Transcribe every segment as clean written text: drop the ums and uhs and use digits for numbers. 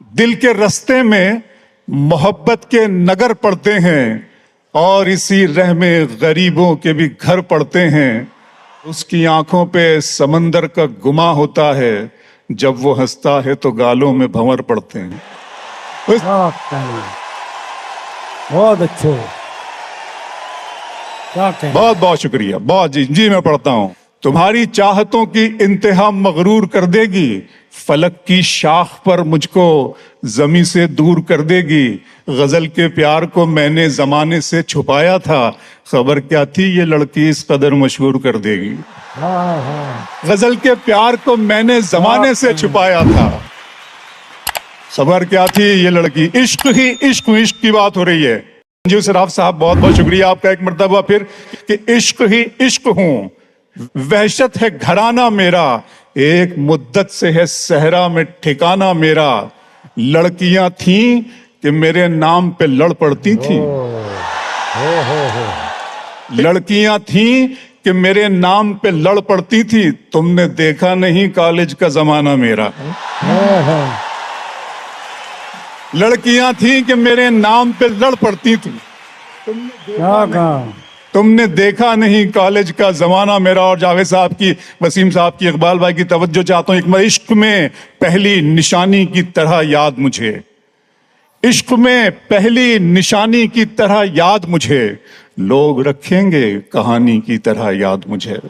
दिल के रास्ते में मोहब्बत के नगर पड़ते हैं और इसी रह में गरीबों के भी घर पड़ते हैं। उसकी आंखों पे समंदर का गुमा होता है, जब वो हंसता है तो गालों में भंवर पड़ते हैं। बहुत अच्छे, क्या कहें। बहुत बहुत शुक्रिया। बहुत जी मैं पढ़ता हूं। तुम्हारी चाहतों की इंतहा मगरूर कर देगी, फलक की शाख पर मुझको जमी से दूर कर देगी। गजल के प्यार को मैंने जमाने से छुपाया था, खबर क्या थी ये लड़की इस कदर मशहूर कर देगी। गजल के प्यार को मैंने जमाने से छुपाया था, खबर क्या थी ये लड़की। इश्क ही इश्क, इश्क की बात हो रही है। जी सराफ साहब बहुत बहुत शुक्रिया आपका एक मर्तबा फिर कि इश्क ही इश्क हूं, वहशत है घराना मेरा, एक मुद्दत से है सहरा में ठिकाना मेरा। लड़कियां थीं कि मेरे नाम पे लड़ पड़ती थी, लड़कियां थीं कि मेरे नाम पे लड़ पड़ती थी। तुमने देखा नहीं कॉलेज का जमाना मेरा। लड़कियां थीं कि मेरे नाम पे लड़ पड़ती थी। तुमने देखा नहीं कॉलेज का जमाना मेरा। और जावेद साहब की, वसीम साहब की, इकबाल भाई की तवज्जो चाहता हूं। इश्क में पहली निशानी की तरह याद मुझे, इश्क में पहली निशानी की तरह याद मुझे, लोग रखेंगे कहानी की तरह याद मुझे।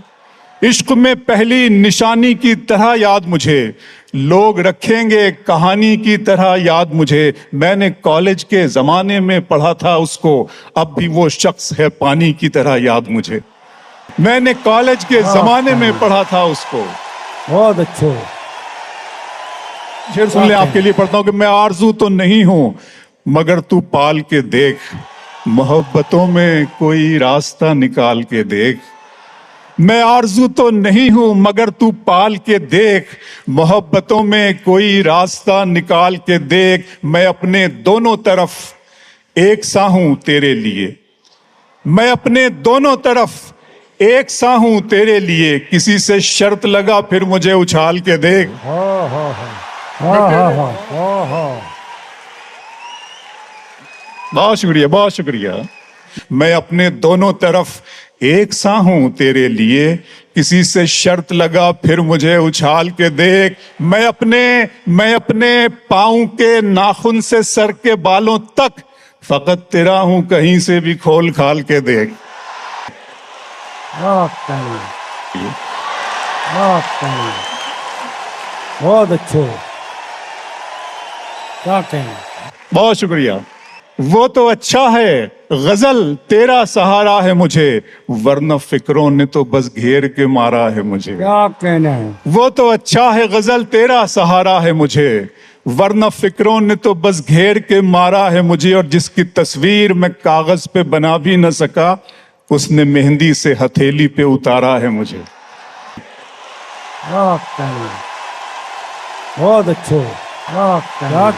इश्क में पहली निशानी की तरह याद मुझे, लोग रखेंगे कहानी की तरह याद मुझे। मैंने कॉलेज के जमाने में पढ़ा था उसको, अब भी वो शख्स है पानी की तरह याद मुझे। मैंने कॉलेज के जमाने में पढ़ा था उसको। बहुत अच्छे शेर सुन ले, आपके लिए पढ़ता हूं कि मैं आरज़ू तो नहीं हूं मगर तू पाल के देख, मोहब्बतों में कोई रास्ता निकाल के देख। मैं आरज़ू तो नहीं हूं मगर तू पाल के देख, मोहब्बतों में कोई रास्ता निकाल के देख। मैं अपने दोनों तरफ एक सा हूं तेरे लिए, मैं अपने दोनों तरफ एक सा हूं तेरे लिए। किसी से शर्त लगा फिर मुझे उछाल के देख। बहुत शुक्रिया, बहुत शुक्रिया। मैं अपने दोनों तरफ एक सा हूं तेरे लिए, किसी से शर्त लगा फिर मुझे उछाल के देख। मैं अपने पांव के नाखून से सर के बालों तक फकत तेरा हूं, कहीं से भी खोल खाल के देख। बहुत अच्छे, क्या कहें। बहुत शुक्रिया। वो तो अच्छा है गजल तेरा सहारा है मुझे, वरना फिक्रों ने तो बस घेर के मारा है मुझे। क्या कहना है। वो तो अच्छा है गजल तेरा सहारा है मुझे, वरना फिक्रों ने तो बस घेर के मारा है मुझे। और जिसकी तस्वीर मैं कागज पे बना भी न सका, उसने मेहंदी से हथेली पे उतारा है मुझे। बहुत अच्छे, क्या कहना।